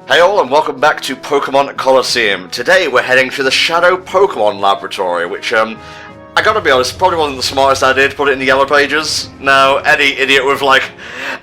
Hey all, and welcome back to Pokémon Colosseum. Today we're heading to the Shadow Pokémon Laboratory, which, I gotta be honest, probably wasn't the smartest idea to put it in the Yellow Pages. Now, any idiot with, like,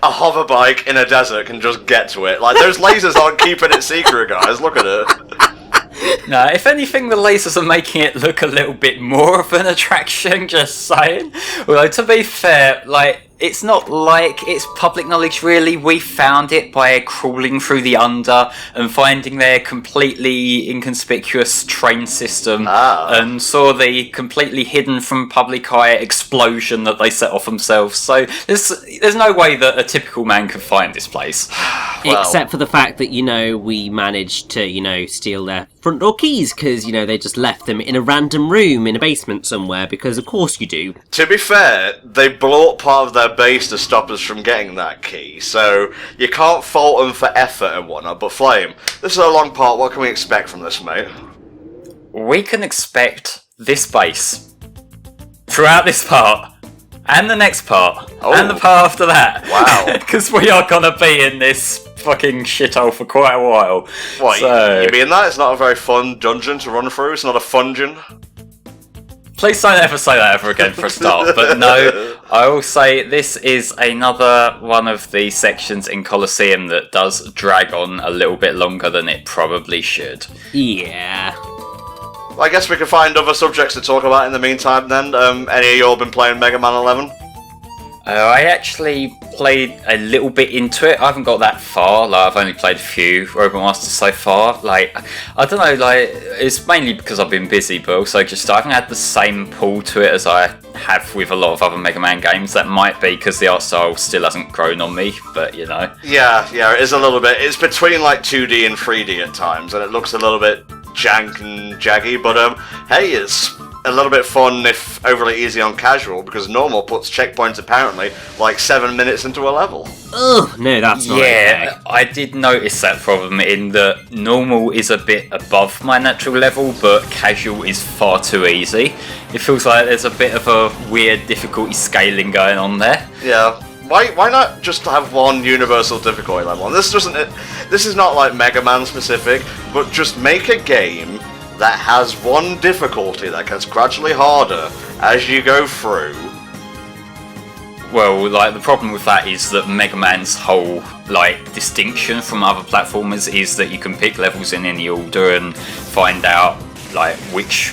a hover bike in a desert can just get to it. Like, those lasers aren't keeping it secret, guys, look at it. No, if anything, the lasers are making it look a little bit more of an attraction, just saying. Well, to be fair, like, it's not like it's public knowledge, really. We found it by crawling through the under and finding their completely inconspicuous train system and saw the completely hidden from public eye explosion that they set off themselves. So there's no way that a typical man could find this place. Well, except for the fact that, we managed to, steal their front door keys because, they just left them in a random room in a basement somewhere because, of course, you do. To be fair, they blew up part of their base to stop us from getting that key, so you can't fault them for effort and whatnot. But Flame, this is a long part. What can we expect from this, mate? We can expect this base throughout this part. And the next part. Oh. And the part after that. Wow. Because we are going to be in this fucking shithole for quite a while. What, you mean that? It's not a very fun dungeon to run through? It's not a fungeon? Please don't ever say that ever again for a start. But no, I will say this is another one of the sections in Colosseum that does drag on a little bit longer than it probably should. Yeah. Well, I guess we can find other subjects to talk about in the meantime then. Any of you all been playing Mega Man 11? I actually played a little bit into it. I haven't got that far. Like, I've only played a few Robot Masters so far. Like, I don't know, like, it's mainly because I've been busy, but also just I haven't had the same pull to it as I have with a lot of other Mega Man games. That might be because the art style still hasn't grown on me, but Yeah, it is a little bit. It's between, like, 2D and 3D at times, and it looks a little bit jank and jaggy, but, hey, it's a little bit fun if overly easy on casual, because normal puts checkpoints apparently like 7 minutes into a level. Ugh, no, that's not okay. I did notice that problem in that normal is a bit above my natural level, but casual is far too easy. It feels like there's a bit of a weird difficulty scaling going on there. Yeah. Why not just have one universal difficulty level? And this is not like Mega Man specific, but just make a game that has one difficulty that gets gradually harder as you go through. Well, like, the problem with that is that Mega Man's whole, like, distinction from other platformers is that you can pick levels in any order and find out, like, which,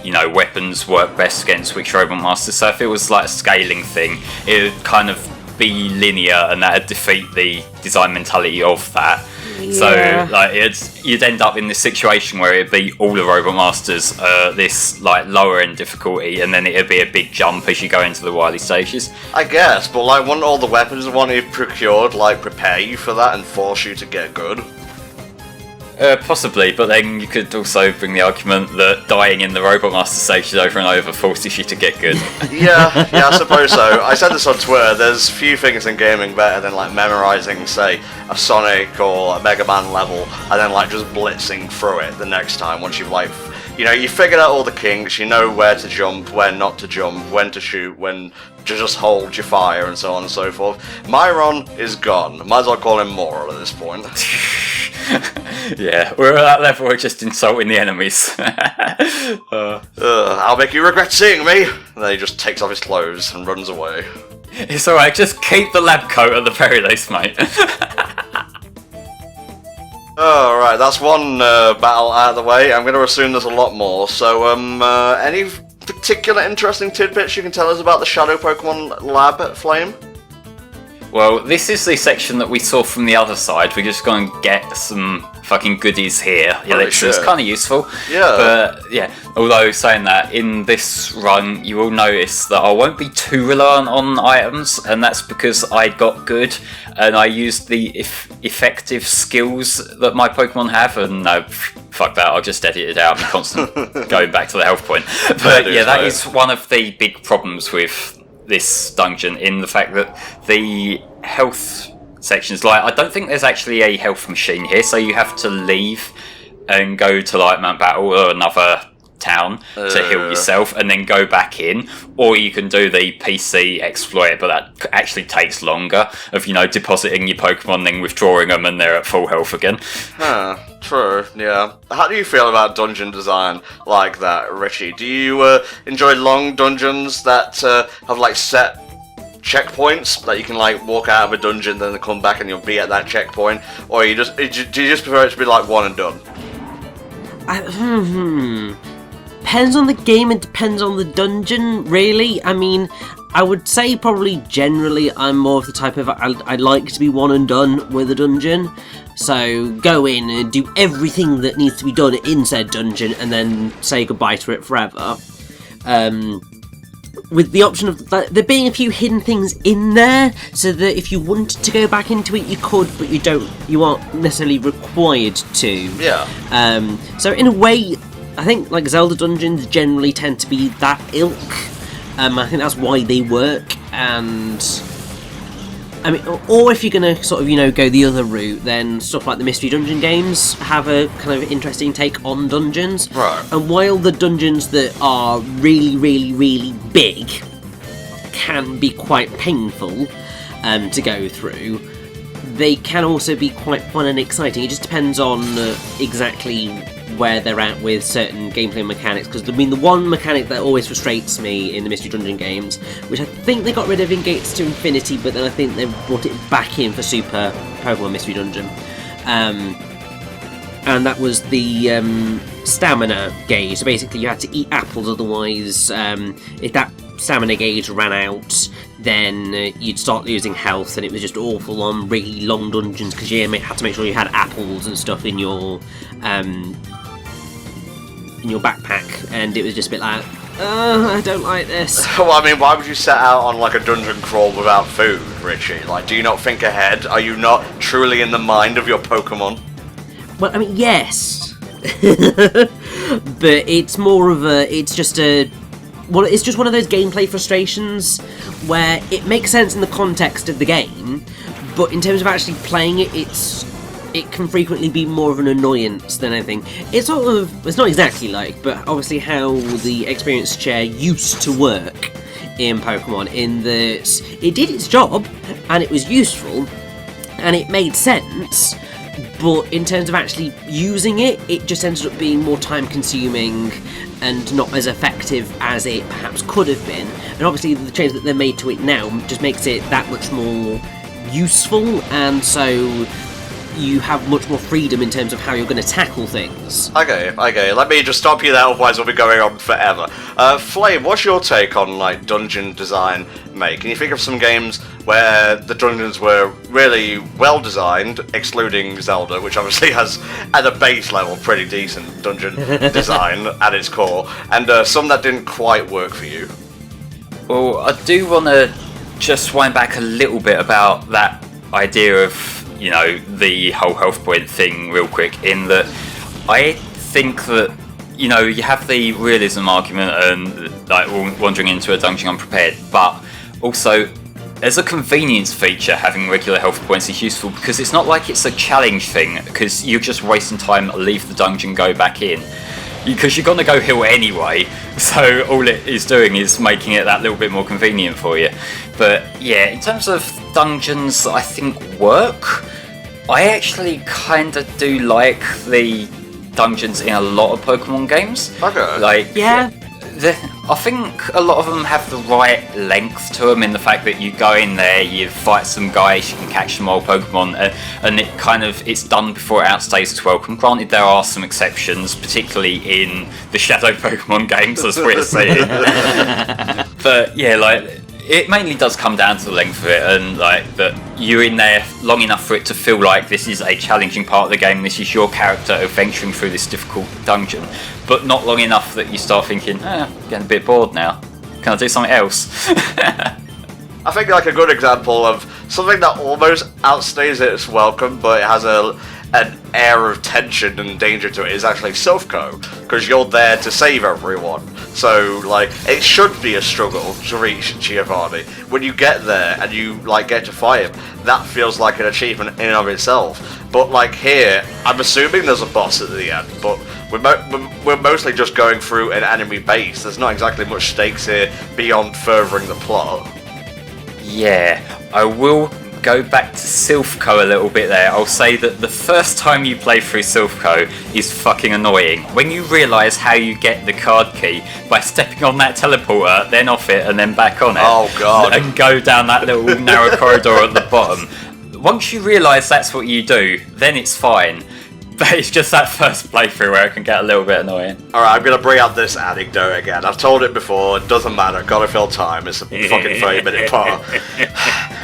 weapons work best against which Robot Masters. So if it was, like, a scaling thing, it would kind of be linear, and that would defeat the design mentality of that. Yeah. So, like, you'd end up in this situation where it'd be all the Robot Masters this, like, lower end difficulty, and then it'd be a big jump as you go into the wily stages. I guess, but, like, wouldn't all the weapons one you've procured, like, prepare you for that and force you to get good? Possibly, but then you could also bring the argument that dying in the Robot Master stages over and over forces you to get good. yeah, I suppose so. I said this on Twitter, there's few things in gaming better than, like, memorizing, say, a Sonic or a Mega Man level, and then, like, just blitzing through it the next time once you've, like, you figured out all the kinks, you know where to jump, where not to jump, when to shoot, when to just hold your fire, and so on and so forth. Myron is gone. Might as well call him Moral at this point. Yeah, we're at that level, we're just insulting the enemies. I'll make you regret seeing me! And then he just takes off his clothes and runs away. It's alright, just keep the lab coat at the very least, mate. Alright, that's one battle out of the way. I'm going to assume there's a lot more. So, any particular interesting tidbits you can tell us about the Shadow Pokemon Lab at Flame? Well, this is the section that we saw from the other side. We're just going to get some fucking goodies here. Yeah, it's kind of useful. Yeah. But, yeah, although saying that, in this run, you will notice that I won't be too reliant on items, and that's because I got good, and I used the effective skills that my Pokemon have, and no, fuck that, I'll just edit it out and constant going back to the health point. But, yeah, that is one of the big problems with this dungeon, in the fact that the health sections, like, I don't think there's actually a health machine here, so you have to leave and go to, like, Mount Battle or another town to heal yourself and then go back in, or you can do the PC exploit, but that actually takes longer, of depositing your Pokemon, then withdrawing them, and they're at full health again. True, yeah. How do you feel about dungeon design like that, Richie? Do you enjoy long dungeons that have like set checkpoints that you can like walk out of a dungeon, then come back and you'll be at that checkpoint, or do you just prefer it to be like one and done? Depends on the game and depends on the dungeon, really. I mean, I would say probably generally I'm more of the type of I like to be one and done with a dungeon. So go in and do everything that needs to be done in said dungeon and then say goodbye to it forever. With the option of there being a few hidden things in there, so that if you wanted to go back into it, you could, but you aren't necessarily required to. Yeah. So in a way, I think like Zelda dungeons generally tend to be that ilk. I think that's why they work, and I mean, or if you're gonna sort of go the other route, then stuff like the Mystery Dungeon games have a kind of interesting take on dungeons. Right. And while the dungeons that are really, really, really big can be quite painful to go through, they can also be quite fun and exciting. It just depends on exactly where they're at with certain gameplay mechanics, because I mean the one mechanic that always frustrates me in the Mystery Dungeon games, which I think they got rid of in Gates to Infinity, but then I think they brought it back in for Super Pokemon Mystery Dungeon, and that was the stamina gauge. So basically you had to eat apples, otherwise if that stamina gauge ran out, then you'd start losing health, and it was just awful on really long dungeons because you had to make sure you had apples and stuff in your backpack, and it was just a bit like, I don't like this. Well, I mean, why would you set out on like a dungeon crawl without food, Richie? Like, do you not think ahead? Are you not truly in the mind of your Pokemon? Well, I mean, yes, but it's more of it's just one of those gameplay frustrations where it makes sense in the context of the game, but in terms of actually playing it, it can frequently be more of an annoyance than anything. It's not exactly like, but obviously how the experience chair used to work in Pokemon, in that it did its job, and it was useful, and it made sense, but in terms of actually using it, it just ended up being more time consuming and not as effective as it perhaps could have been. And obviously the change that they're made to it now just makes it that much more useful, and so you have much more freedom in terms of how you're going to tackle things. Okay, let me just stop you there, otherwise we'll be going on forever. Flame, what's your take on like dungeon design, mate? Can you think of some games where the dungeons were really well designed, excluding Zelda, which obviously has, at a base level, pretty decent dungeon design at its core, and some that didn't quite work for you? Well, I do want to just wind back a little bit about that idea of the whole health point thing real quick, in that I think that you have the realism argument and like wandering into a dungeon unprepared, but also as a convenience feature, having regular health points is useful, because it's not like it's a challenge thing, because you're just wasting time, leave the dungeon, go back in, because you're going to go heal anyway, so all it is doing is making it that little bit more convenient for you. But yeah, in terms of dungeons that I think work, I actually kind of do like the dungeons in a lot of Pokemon games. Okay. Like, yeah. I think a lot of them have the right length to them, in the fact that you go in there, you fight some guys, you can catch some old Pokemon, and it's done before it outstays its welcome. Granted, there are some exceptions, particularly in the Shadow Pokemon games, as we're seeing. But yeah, like, it mainly does come down to the length of it, and like that you're in there long enough for it to feel like this is a challenging part of the game, this is your character adventuring through this difficult dungeon, but not long enough that you start thinking, I'm getting a bit bored now, can I do something else? I think like a good example of something that almost outstays its welcome, but it has an air of tension and danger to it, is actually Silph Co, because you're there to save everyone. So like, it should be a struggle to reach Giovanni. When you get there and you like get to fight him, that feels like an achievement in and of itself. But like here, I'm assuming there's a boss at the end, but we're mostly just going through an enemy base. There's not exactly much stakes here beyond furthering the plot. Yeah, I will go back to Silph Co a little bit there. I'll say that the first time you play through Silph Co is fucking annoying. When you realise how you get the card key by stepping on that teleporter, then off it, and then back on it. Oh god. And go down that little narrow corridor at the bottom. Once you realise that's what you do, then it's fine. But it's just that first playthrough where it can get a little bit annoying. Alright, I'm gonna bring out this anecdote again. I've told it before, it doesn't matter, gotta fill time, it's a fucking 30-minute part.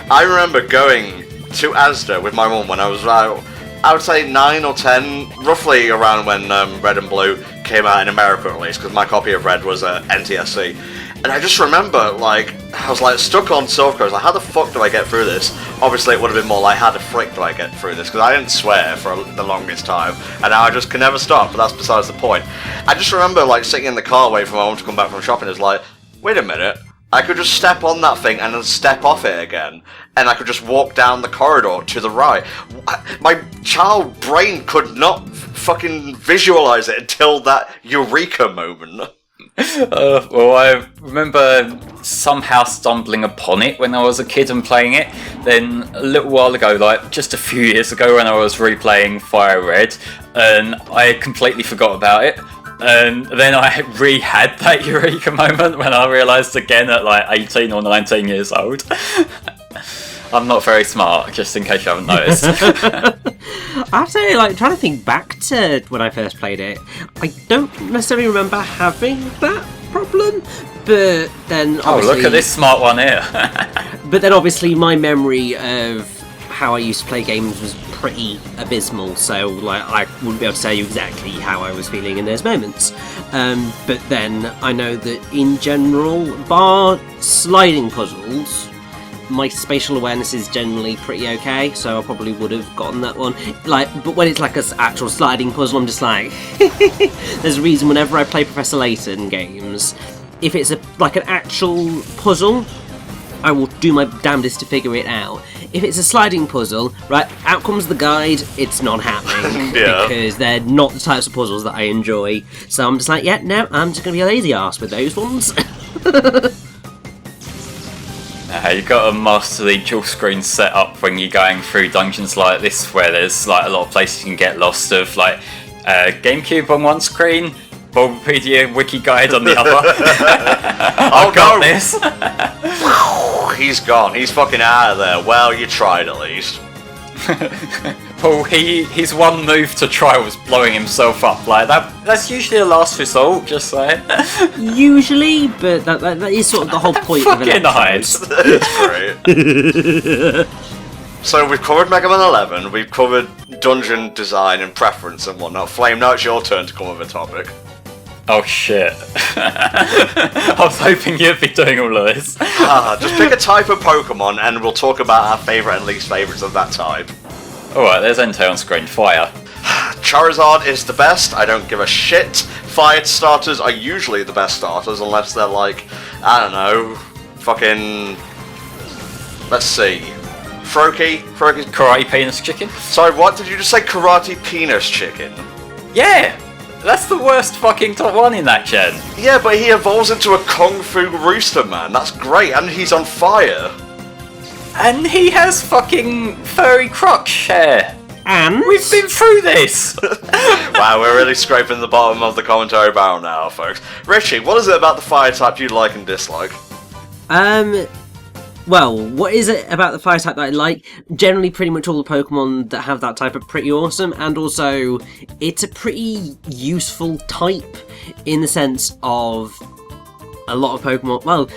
I remember going to Asda with my mum when I was about, I would say 9 or 10, roughly around when Red and Blue came out in America at least, because my copy of Red was NTSC. And I just remember, like, I was like stuck on Silph Co. I was like, how the fuck do I get through this? Obviously, it would have been more like, how the frick do I get through this? Because I didn't swear for the longest time, and now I just can never stop. But that's besides the point. I just remember, like, sitting in the car waiting for my mum to come back from shopping. It's like, wait a minute, I could just step on that thing and then step off it again, and I could just walk down the corridor to the right. My child brain could not fucking visualize it until that eureka moment. Well, I remember somehow stumbling upon it when I was a kid and playing it. Then a little while ago, like just a few years ago, when I was replaying Fire Red, and I completely forgot about it. And then I had that eureka moment when I realised again at like 18 or 19 years old. I'm not very smart, just in case you haven't noticed. I have to say, like, trying to think back to when I first played it, I don't necessarily remember having that problem, but then obviously... Oh, look at this smart one here. But then obviously my memory of how I used to play games was pretty abysmal, so like I wouldn't be able to tell you exactly how I was feeling in those moments. But then I know that in general, bar sliding puzzles, my spatial awareness is generally pretty okay, so I probably would have gotten that one. Like, but when it's like an actual sliding puzzle, I'm just like, there's a reason whenever I play Professor Layton games, if it's like an actual puzzle, I will do my damnedest to figure it out. If it's a sliding puzzle, right, out comes the guide, it's not happening. Yeah. Because they're not the types of puzzles that I enjoy. So I'm just like, yeah, no, I'm just going to be a lazy arse with those ones. You've got to master the dual screen setup when you're going through dungeons like this, where there's like a lot of places you can get lost of, like GameCube on one screen, Bulbapedia wiki guide on the other. Oh got no! This. He's gone. He's fucking out of there. Well, you tried at least. Paul, his one move to try was blowing himself up. Like that's usually a last result, just saying. Usually, but that is sort of the whole point of it. Fucking nice. It's great. So we've covered Mega Man 11, we've covered dungeon design and preference and whatnot. Flame, now it's your turn to come with a topic. Oh shit. I was hoping you'd be doing all of this. Just pick a type of Pokemon and we'll talk about our favourite and least favourites of that type. Alright, there's Entei on screen. Fire. Charizard is the best, I don't give a shit. Fire starters are usually the best starters unless they're like, I don't know, fucking... Let's see. Froakie? Karate penis chicken? Sorry, what did you just say? Karate penis chicken? Yeah! That's the worst fucking top one in that gen. Yeah, but he evolves into a Kung Fu Rooster Man. That's great, and he's on fire. And he has fucking furry crotch hair. And We've been through this. Wow, we're really scraping the bottom of the commentary barrel now, folks. Richie, what is it about the fire type you like and dislike? Well, what is it about the fire type that I like? Generally, pretty much all the Pokemon that have that type are pretty awesome, and also, it's a pretty useful type in the sense of a lot of Pokemon. Well,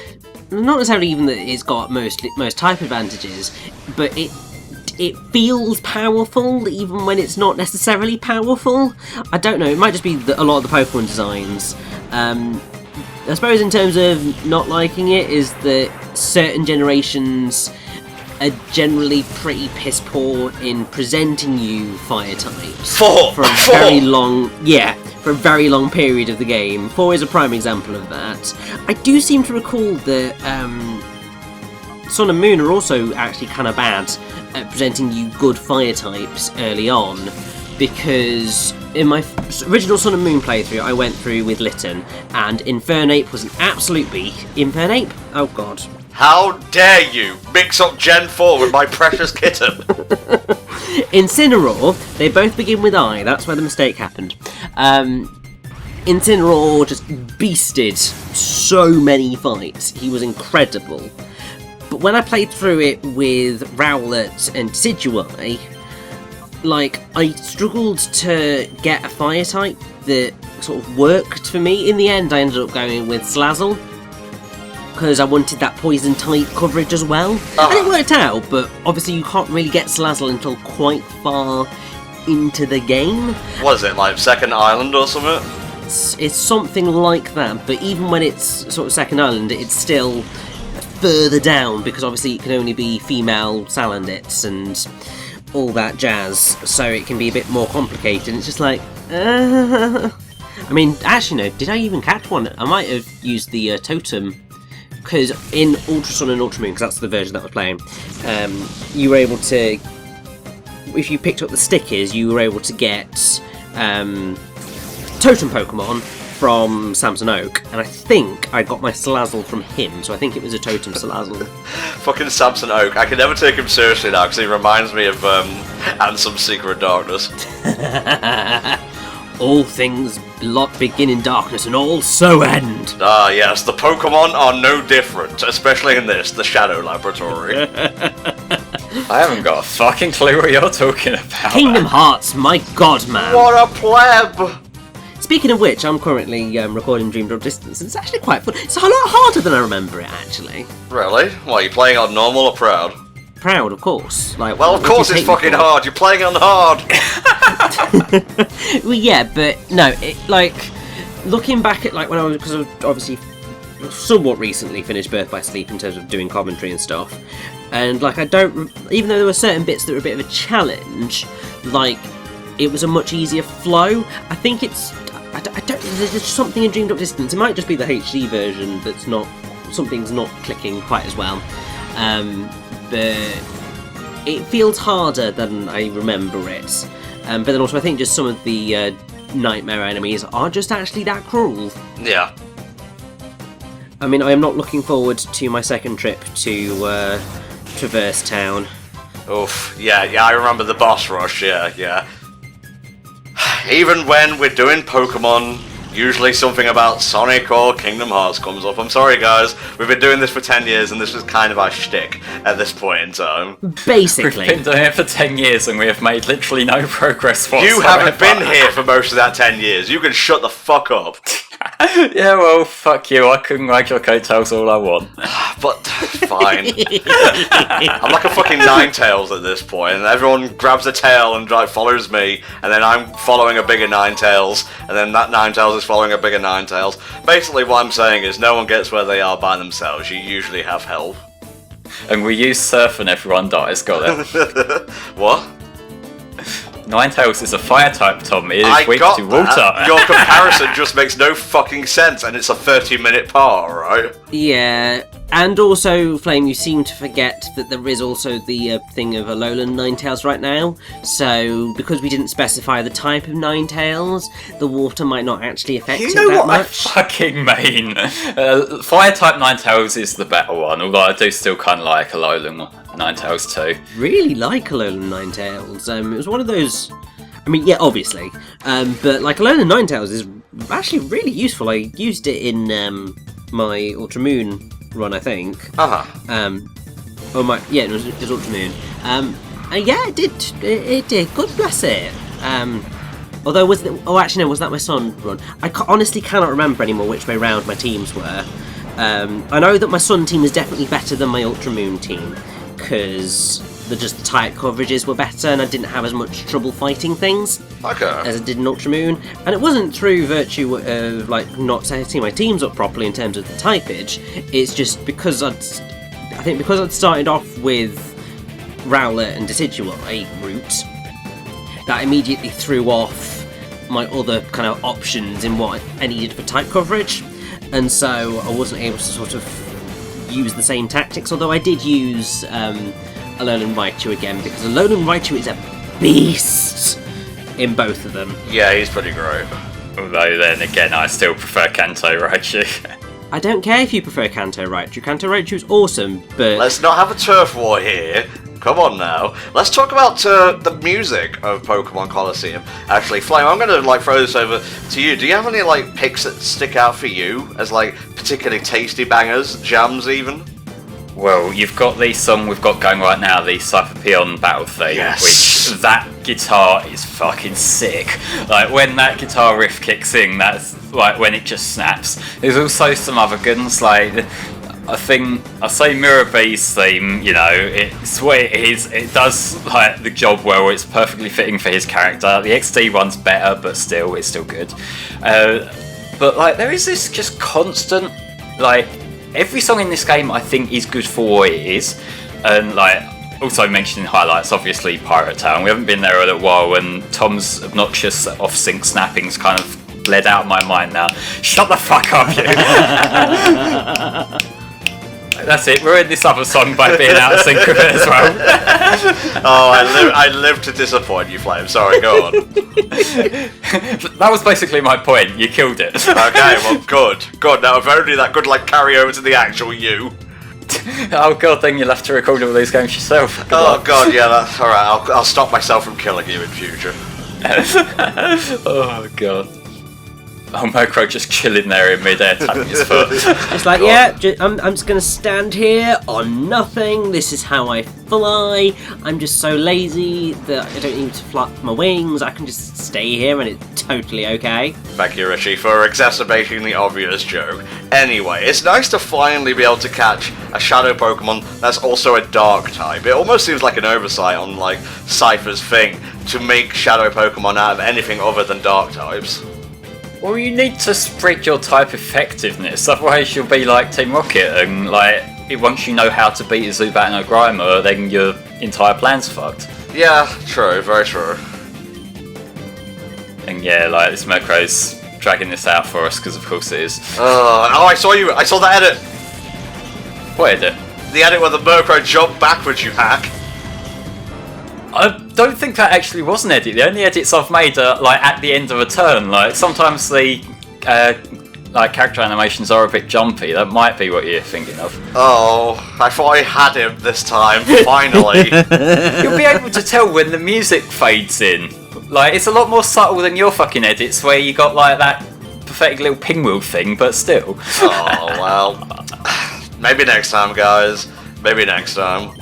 not necessarily even that it's got most type advantages, but it feels powerful even when it's not necessarily powerful. I don't know. It might just be a lot of the Pokemon designs. I suppose in terms of not liking it is that certain generations are generally pretty piss poor in presenting you fire types for a very long period of the game. 4 is a prime example of that. I do seem to recall that Sun and Moon are also actually kind of bad at presenting you good fire types early on, because in my original Sun and Moon playthrough I went through with Litten, and Infernape was an absolute beast. Infernape? Oh god. How dare you mix up Gen 4 with my precious kitten? Incineroar, they both begin with I, that's where the mistake happened. Incineroar just beasted so many fights, he was incredible. But when I played through it with Rowlet and Decidueye, like, I struggled to get a fire type that sort of worked for me. In the end, I ended up going with Slazzle, because I wanted that poison type coverage as well. And it worked out, but obviously you can't really get Slazzle until quite far into the game. What is it, like Second Island or something? It's something like that, but even when it's sort of Second Island, it's still further down, because obviously it can only be female Salandits and all that jazz, so it can be a bit more complicated. It's just like, I mean, actually no, did I even catch one? I might have used the totem, because in Ultra Sun and Ultra Moon, because that's the version that I was playing, you were able to, if you picked up the stickers, you were able to get totem Pokemon from Samson Oak, and I think I got my Salazzle from him, so I think it was a totem Salazzle. Fucking Samson Oak. I can never take him seriously now, because he reminds me of Ansem Secret Darkness. All things begin in darkness and all so end. Ah, yes, the Pokemon are no different, especially in this, the Shadow Laboratory. I haven't got a fucking clue what you're talking about. Kingdom Hearts, my god, man. What a pleb! Speaking of which, I'm currently recording Dream Drop Distance, and it's actually quite fun. It's a lot harder than I remember it, actually. Really? What, are you playing on normal or proud? Proud, of course. Like, well, of course it's fucking hard. You're playing on hard. Well, yeah, but no, like, looking back at, like, when I was, because I was obviously somewhat recently finished Birth by Sleep in terms of doing commentary and stuff, and, like, I don't, even though there were certain bits that were a bit of a challenge, like, it was a much easier flow. I think it's, I don't, there's just something in Dream Drop Distance, it might just be the HD version that's not, something's not clicking quite as well, but it feels harder than I remember it. But then also I think just some of the nightmare enemies are just actually that cruel. Yeah. I mean, I am not looking forward to my second trip to Traverse Town. Oof, yeah, I remember the boss rush, yeah. Even when we're doing Pokemon, usually something about Sonic or Kingdom Hearts comes up. I'm sorry guys, we've been doing this for 10 years and this is kind of our shtick at this point in time. Basically. We've been doing it for 10 years and we have made literally no progress whatsoever. You haven't been here for most of that 10 years, you can shut the fuck up. Yeah, well, fuck you, I can ride your coattails all I want. But, fine. I'm like a fucking Ninetales at this point, and everyone grabs a tail and follows me, and then I'm following a bigger Ninetales, and then that Ninetales is following a bigger Ninetales. Basically what I'm saying is no one gets where they are by themselves, you usually have help. And we use Surf and everyone dies, got it. What? Ninetales is a fire type, Tom. It is I weak got to water. That. Your comparison just makes no fucking sense, and it's a 30-minute part, right? Yeah, and also, Flame, you seem to forget that there is also the thing of Alolan Ninetales right now. So, because we didn't specify the type of Ninetales, the water might not actually affect it that much. You know what I fucking mean? Fire type Ninetales is the better one, although I do still kind of like Alolan Ninetales too. Really like Alolan Ninetales. It was one of those. I mean, yeah, obviously, but like Alolan Ninetales is actually really useful. I used it in my Ultra Moon run, I think. Or my it was Ultra Moon. And yeah, it did. God bless it. Although was that my Sun run? I honestly cannot remember anymore which way round my teams were. I know that my Sun team is definitely better than my Ultra Moon team, because the type coverages were better and I didn't have as much trouble fighting things as I did in Ultra Moon. And it wasn't through virtue of like not setting my teams up properly in terms of the typage, it's just because I'd started off with Rowlet and Decidueye route, that immediately threw off my other kind of options in what I needed for type coverage, and so I wasn't able to sort of use the same tactics, although I did use Alolan Raichu again, because Alolan Raichu is a beast in both of them. Yeah, he's pretty great. Although then again, I still prefer Kanto Raichu. I don't care if you prefer Kanto Raichu. Kanto Raichu's awesome, but... Let's not have a turf war here. Come on now. Let's talk about the music of Pokémon Colosseum. Actually, Flame, I'm going to throw this over to you. Do you have any picks that stick out for you as particularly tasty bangers, jams even? Well, you've got the song we've got going right now, the Cypher Battle theme, Yes. which that guitar is fucking sick. When that guitar riff kicks in, that's when it just snaps. There's also some other good ones, I say Mirabee's theme, it's what it is. It does the job well. It's perfectly fitting for his character. The XD one's better, but still, it's still good. But there is this just constant every song in this game I think is good for what it is, and also mentioning highlights, obviously Pirate Town. We haven't been there in a little while, and Tom's obnoxious off-sync snapping's kind of bled out of my mind now. Shut the fuck up, you! That's it, ruined this other song by being out of sync with it as well. Oh, I live to disappoint you, Flame. Sorry, go on. That was basically my point. You killed it. Okay, well, good. Now, if only that could carry over to the actual you. Oh god, then you'll have to record all these games yourself. Good luck. God, yeah, that's alright. I'll stop myself from killing you in future. Oh god. Oh, Murkrow just chilling there in midair, tapping his foot. It's I'm just going to stand here on nothing. This is how I fly. I'm just so lazy that I don't need to flap my wings. I can just stay here and it's totally okay. Thank you, Richie, for exacerbating the obvious joke. Anyway, it's nice to finally be able to catch a Shadow Pokemon that's also a Dark type. It almost seems like an oversight on, Cypher's thing to make Shadow Pokemon out of anything other than Dark types. Well, you need to spread your type effectiveness, otherwise you'll be like Team Rocket, and once you know how to beat a Zubat and a Grimer, then your entire plan's fucked. Yeah, true, very true. And yeah, this Murkrow's dragging this out for us, because of course it is. I saw that edit! What edit? The edit where the Murkrow jumped backwards, you hack! I don't think that actually was an edit. The only edits I've made are at the end of a turn. Sometimes the character animations are a bit jumpy. That might be what you're thinking of. Oh, I thought I had him this time. Finally. You'll be able to tell when the music fades in. It's a lot more subtle than your fucking edits, where you got that pathetic little pinwheel thing. But still. Oh well. Maybe next time, guys. Maybe next time.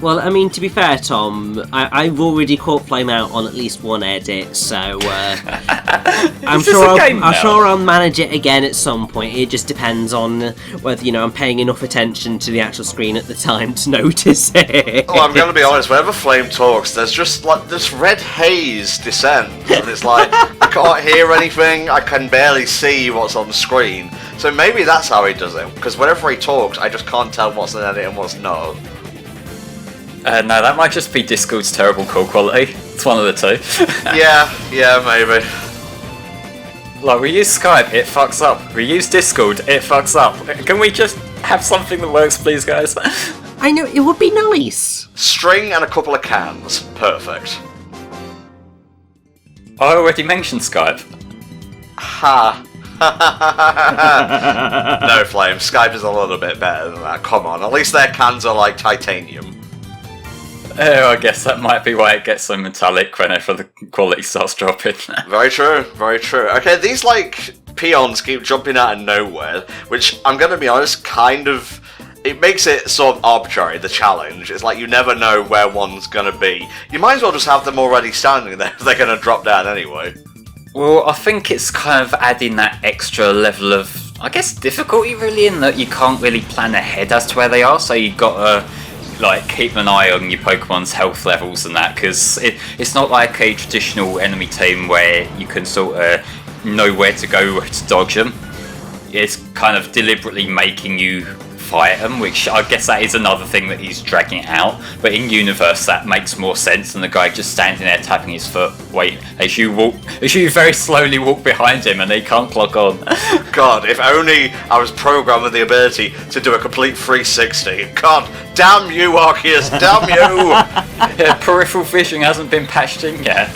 Well, I mean, to be fair, Tom, I've already caught Flame out on at least one edit, so I'm sure I'll manage it again at some point. It just depends on whether I'm paying enough attention to the actual screen at the time to notice it. Well, I'm gonna be honest. Whenever Flame talks, there's just this red haze descent, and it's I can't hear anything. I can barely see what's on the screen. So maybe that's how he does it. Because whenever he talks, I just can't tell what's an edit and what's not. No, that might just be Discord's terrible call quality. It's one of the two. yeah, maybe. We use Skype, it fucks up. We use Discord, it fucks up. Can we just have something that works, please, guys? I know, it would be nice. String and a couple of cans. Perfect. I already mentioned Skype. Ha. No, Flame. Skype is a little bit better than that. Come on. At least their cans are titanium. Oh, I guess that might be why it gets so metallic whenever the quality starts dropping. Very true, very true. Okay, these peons keep jumping out of nowhere, which I'm gonna be honest, it makes it sort of arbitrary, the challenge. It's you never know where one's gonna be. You might as well just have them already standing there if they're gonna drop down anyway. Well, I think it's kind of adding that extra level of, I guess, difficulty really, in that you can't really plan ahead as to where they are, so you've got to keep an eye on your Pokemon's health levels and that, because it's not like a traditional enemy team where you can sort of know where to go to dodge them. It's kind of deliberately making you fight them, which I guess that is another thing that he's dragging it out. But in universe, that makes more sense than the guy just standing there tapping his foot. Wait, as you very slowly walk behind him and he can't clock on. God, if only I was programmed with the ability to do a complete 360. God, damn you, Arceus, damn you! Yeah, peripheral vision hasn't been patched in yet.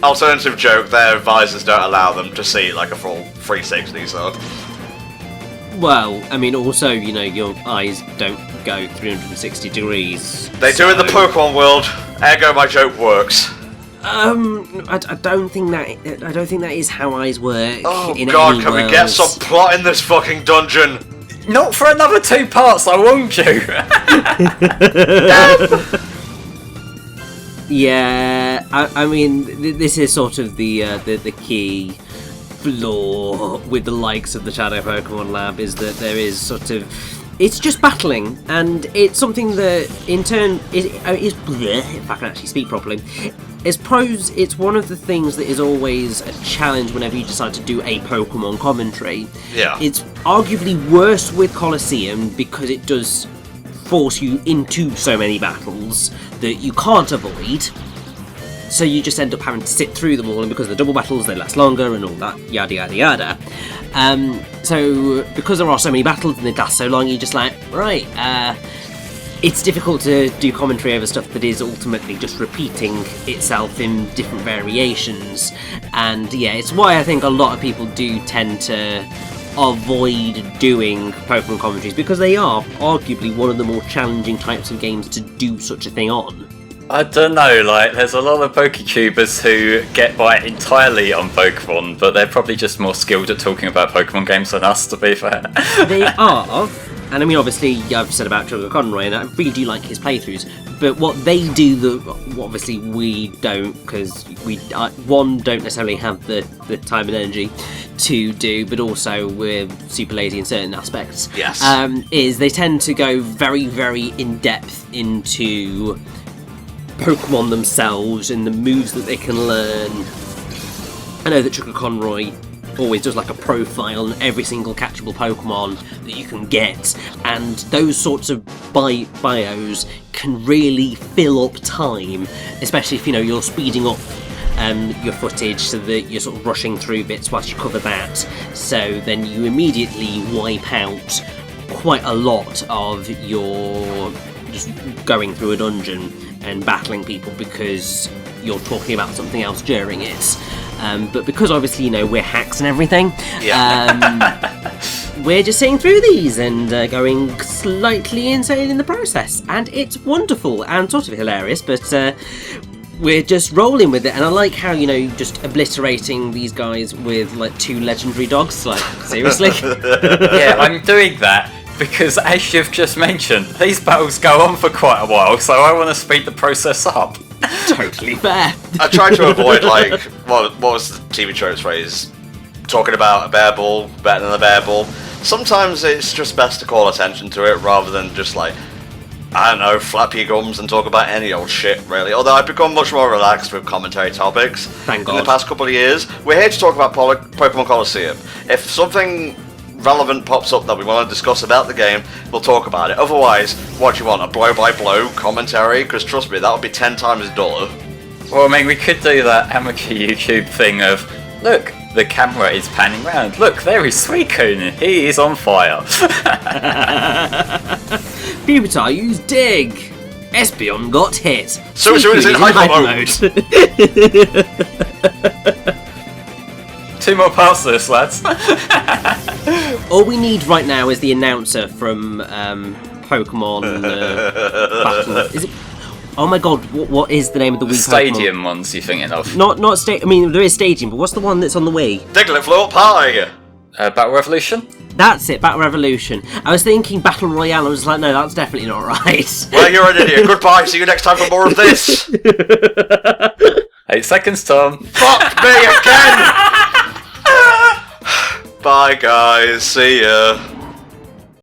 Alternative joke, their visors don't allow them to see like a full 360, so... Well, I mean, also, you know, your eyes don't go 360 degrees. They do in the Pokemon world, ergo my joke works. I don't think that is how eyes work. Oh in God, any can we worlds. get some plot in this fucking dungeon? Not for another 2 parts, I won't you? Yeah, I mean, this is sort of the key flaw with the likes of the Shadow Pokemon Lab, is that there is sort of... It's just battling, and it's something that, in turn, is if I can actually speak properly, as pros, it's one of the things that is always a challenge whenever you decide to do a Pokemon commentary. Yeah. It's arguably worse with Colosseum because it does force you into so many battles that you can't avoid. So you just end up having to sit through them all, and because of the double battles, they last longer and all that, yada yada yada. So because there are so many battles and they last so long, you're just like, right, it's difficult to do commentary over stuff that is ultimately just repeating itself in different variations. And yeah, it's why I think a lot of people do tend to avoid doing Pokemon commentaries, because they are arguably one of the more challenging types of games to do such a thing on. I don't know, like, there's a lot of PokeTubers who get by entirely on Pokemon, but they're probably just more skilled at talking about Pokemon games than us, to be fair. They are, and I mean, obviously, I've said about Trevor Conroy, and I really do like his playthroughs, but what they do that obviously we don't, because we, one, don't necessarily have the time and energy to do, but also we're super lazy in certain aspects, Yes. Is they tend to go very, very in-depth into Pokemon themselves and the moves that they can learn. I know that Chuka Conroy always does like a profile on every single catchable Pokemon that you can get, and those sorts of bios can really fill up time, especially if, you know, you're speeding up your footage so that you're sort of rushing through bits whilst you cover that, so then you immediately wipe out quite a lot of your just going through a dungeon and battling people because you're talking about something else during it. But because obviously, you know, we're hacks and everything, we're just sitting through these and going slightly insane in the process. And it's wonderful and sort of hilarious, but we're just rolling with it. And I like how, you know, just obliterating these guys with like 2 legendary dogs. Like, seriously? Yeah, I'm doing that because, as you've just mentioned, these battles go on for quite a while, so I want to speed the process up. Totally fair. I tried to avoid, like, what was the TV show's phrase? Talking about a bear ball better than a bear ball. Sometimes it's just best to call attention to it rather than just, like, I don't know, flap your gums and talk about any old shit, really. Although I've become much more relaxed with commentary topics Thank in the God. past couple of years. We're here to talk about Pokémon Colosseum. If something relevant pops up that we want to discuss about the game, we'll talk about it. Otherwise, what do you want, a blow-by-blow commentary? Because trust me, that would be 10 times duller. Well, I mean, we could do that amateur YouTube thing of, look, the camera is panning round. Look, there is Suicune. He is on fire. Pupitar used Dig. Espeon got hit. So it's in hyper mode. 2 more parts to this, lads. All we need right now is the announcer from Pokemon Battle. Is it? Oh my God! What is the name of the Wii Stadium Pokemon? ones you're thinking of? Not I mean, there is Stadium, but what's the one that's on the Wii? Diglett flew up high! Battle Revolution? That's it, Battle Revolution. I was thinking Battle Royale. I was like, no, that's definitely not right. Well, you're an idiot. Goodbye. See you next time for more of this. 8 seconds, Tom. Fuck me again. Bye, guys. See ya.